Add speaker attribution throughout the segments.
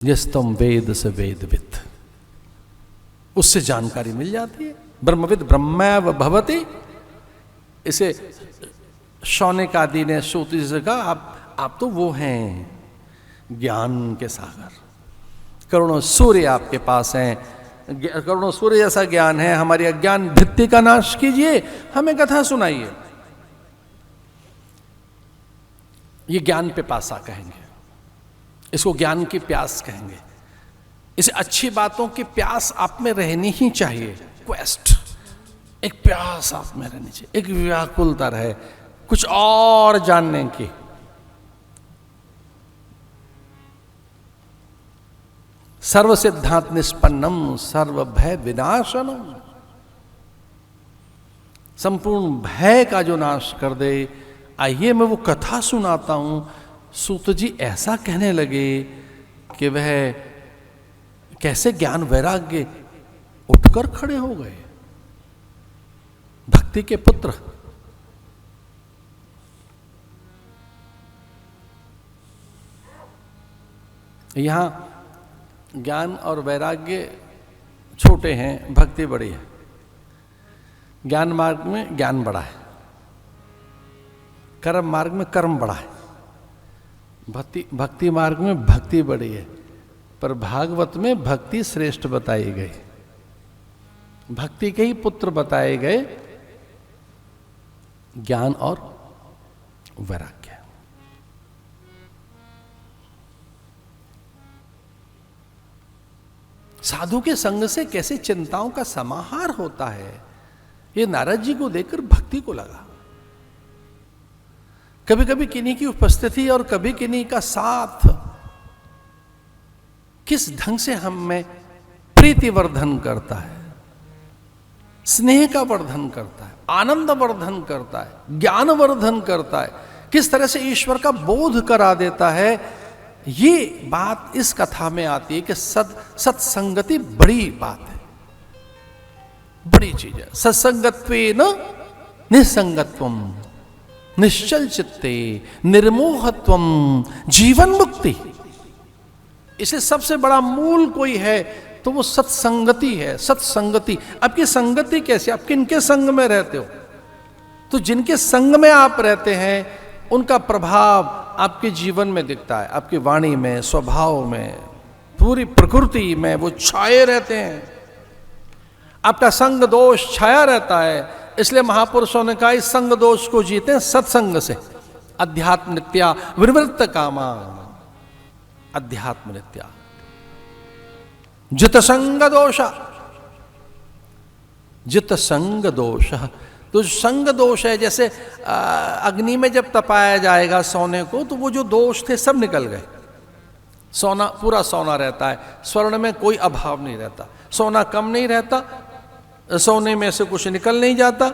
Speaker 1: यस्तम वेद से वेदविद, उससे जानकारी मिल जाती है। ब्रह्मविद ब्रह्मैव भवति, इसे शौनक आदि ने श्रुति से कहा आप तो वो हैं ज्ञान के सागर, करोड़ों सूर्य आपके पास हैं, करोड़ों सूर्य जैसा ज्ञान है, हमारी अज्ञान भित्ति का नाश कीजिए, हमें कथा सुनाइए। ये ज्ञान पिपासा कहेंगे, इसको ज्ञान की प्यास कहेंगे। इसे अच्छी बातों की प्यास आप में रहनी ही चाहिए। क्वेस्ट, एक प्यास आप में रहनी चाहिए, एक व्याकुलता रहे कुछ और जानने की। सर्व सिद्धांत निष्पन्नम सर्व भय विनाशनम, संपूर्ण भय का जो नाश कर दे। आइए मैं वो कथा सुनाता हूं। सूत जी ऐसा कहने लगे कि वह कैसे ज्ञान वैराग्य उठकर खड़े हो गए। भक्ति के पुत्र, यहां ज्ञान और वैराग्य छोटे हैं, भक्ति बड़ी है। ज्ञान मार्ग में ज्ञान बड़ा है, कर्म मार्ग में कर्म बड़ा है, भक्ति मार्ग में भक्ति बड़ी है। पर भागवत में भक्ति श्रेष्ठ बताई गई, भक्ति के ही पुत्र बताए गए ज्ञान और वैराग्य। साधु के संग से कैसे चिंताओं का समाहार होता है, ये नारद जी को देखकर भक्ति को लगा। कभी कभी किन्हीं की उपस्थिति और कभी किन्हीं का साथ किस ढंग से हम में प्रीति वर्धन करता है, स्नेह का वर्धन करता है, आनंद वर्धन करता है, ज्ञान वर्धन करता है, किस तरह से ईश्वर का बोध करा देता है। ये बात इस कथा में आती है कि सत्संगति बड़ी बात है, बड़ी चीज है। सत्संगत्वेन निसंगत्वम निश्चल चित्ते निर्मोहत्वम जीवन मुक्ति। इसे सबसे बड़ा मूल कोई है तो वो सत्संगति है। सत्संगति, आपकी संगति कैसी, आप किनके संग में रहते हो? तो जिनके संग में आप रहते हैं उनका प्रभाव आपके जीवन में दिखता है, आपकी वाणी में, स्वभाव में, पूरी प्रकृति में वो छाए रहते हैं। आपका संग दोष छाया रहता है। इसलिए महापुरुषों ने कहा इस संग दोष को जीते सत्संग से। अध्यात्म नित्या विवृत्त कामा, अध्यात्म नित्या जित संग दोष, जित संग दोष। तो संग दोष है, जैसे अग्नि में जब तपाया जाएगा सोने को तो वो जो दोष थे सब निकल गए। सोना पूरा सोना रहता है, स्वर्ण में कोई अभाव नहीं रहता, सोना कम नहीं रहता, सोने में से कुछ निकल नहीं जाता।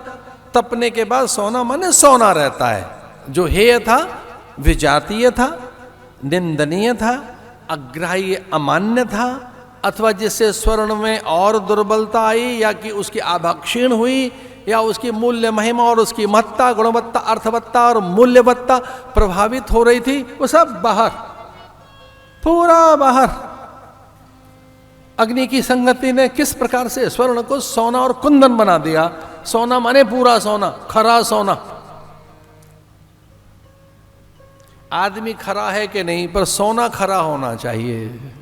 Speaker 1: तपने के बाद सोना माने सोना रहता है। जो हेय था, विजातीय था, निंदनीय था, अग्राह्य अमान्य था, अथवा जिससे स्वर्ण में और दुर्बलता आई या कि उसकी आभा क्षीण हुई या उसकी मूल्य महिमा और उसकी महत्ता, गुणवत्ता, अर्थवत्ता और मूल्यवत्ता प्रभावित हो रही थी, वो सब बाहर, पूरा बाहर। अग्नि की संगति ने किस प्रकार से स्वर्ण को सोना और कुंदन बना दिया। सोना माने पूरा सोना, खरा सोना। आदमी खरा है कि नहीं, पर सोना खरा होना चाहिए।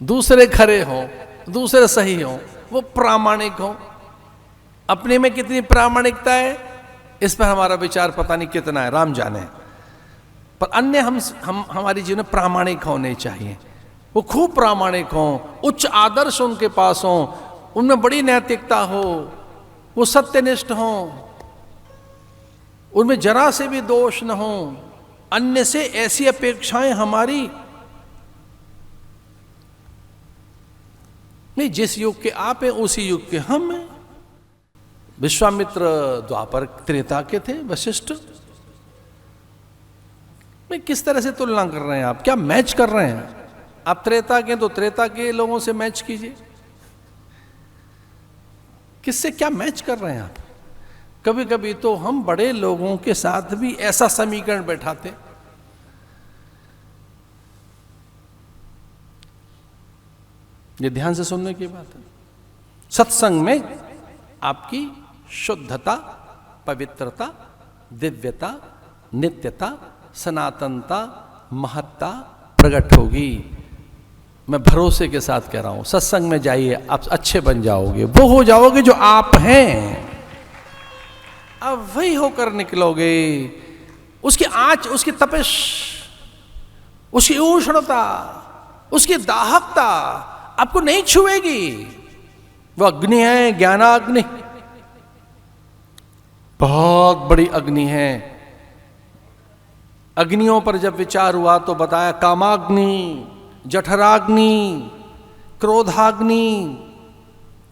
Speaker 1: दूसरे खरे हों, दूसरे सही हों, वो प्रामाणिक हों। अपने में कितनी प्रामाणिकता है इस पर हमारा विचार पता नहीं कितना है, राम जाने। पर अन्य हम हमारी जीवन में प्रामाणिक होने चाहिए। वो खूब प्रामाणिक हों, उच्च आदर्श उनके पास हों, उनमें बड़ी नैतिकता हो, वो सत्यनिष्ठ हों, उनमें जरा से भी दोष न हो। अन्य से ऐसी अपेक्षाएं हमारी नहीं, जिस युग के आप हैं उसी युग के हम हैं। विश्वामित्र द्वापर त्रेता के थे, वशिष्ठ में किस तरह से तुलना कर रहे हैं आप? क्या मैच कर रहे हैं आप? त्रेता के तो त्रेता के लोगों से मैच कीजिए, किससे क्या मैच कर रहे हैं आप? कभी कभी तो हम बड़े लोगों के साथ भी ऐसा समीकरण बैठाते, ये ध्यान से सुनने की बात है। सत्संग में आपकी शुद्धता, पवित्रता, दिव्यता, नित्यता, सनातनता, महत्ता प्रकट होगी। मैं भरोसे के साथ कह रहा हूं, सत्संग में जाइए, आप अच्छे बन जाओगे, वो हो जाओगे जो आप हैं, अब वही होकर निकलोगे। उसकी आंच, उसकी तपिश, उसकी उष्णता, उसकी दाहकता आपको नहीं छुएगी। वो अग्नि है, ज्ञानाग्नि, बहुत बड़ी अग्नि है। अग्नियों पर जब विचार हुआ तो बताया कामाग्नि, जठराग्नि, क्रोधाग्नि,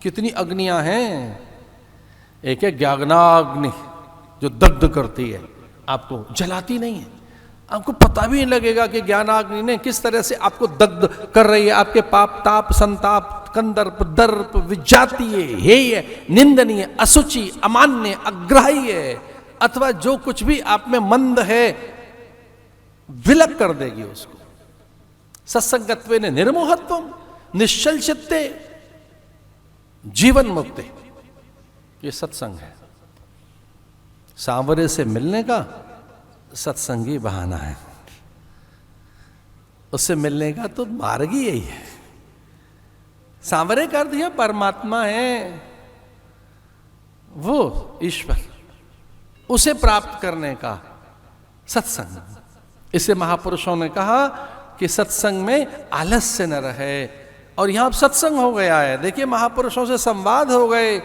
Speaker 1: कितनी अग्नियां हैं। एक है ज्ञानाग्नि जो दग्ध करती है, आपको जलाती नहीं है, आपको पता भी नहीं लगेगा कि ज्ञानाग्नि ने किस तरह से आपको दग्ध कर रही है। आपके पाप, ताप, संताप, कंदर्प, दर्प, विजातीय, हेय, निंदनीय, असुचि, अमान्य, अग्राह्य, अथवा जो कुछ भी आप में मंद है, विलक कर देगी उसको। सत्संगत्वे ने निर्मोहत्वम, निश्चल चित्ते, जीवन मुक्ति, ये सत्संग है। सांवरे से मिलने का सत्संगी बहाना है, उससे मिलने का तो मार्ग ही यही है। सांवरे कर दिया परमात्मा है, वो ईश्वर, उसे प्राप्त करने का सत्संग। इसे महापुरुषों ने कहा कि सत्संग में आलस्य न रहे। और यहां सत्संग हो गया है, देखिए महापुरुषों से संवाद हो गए,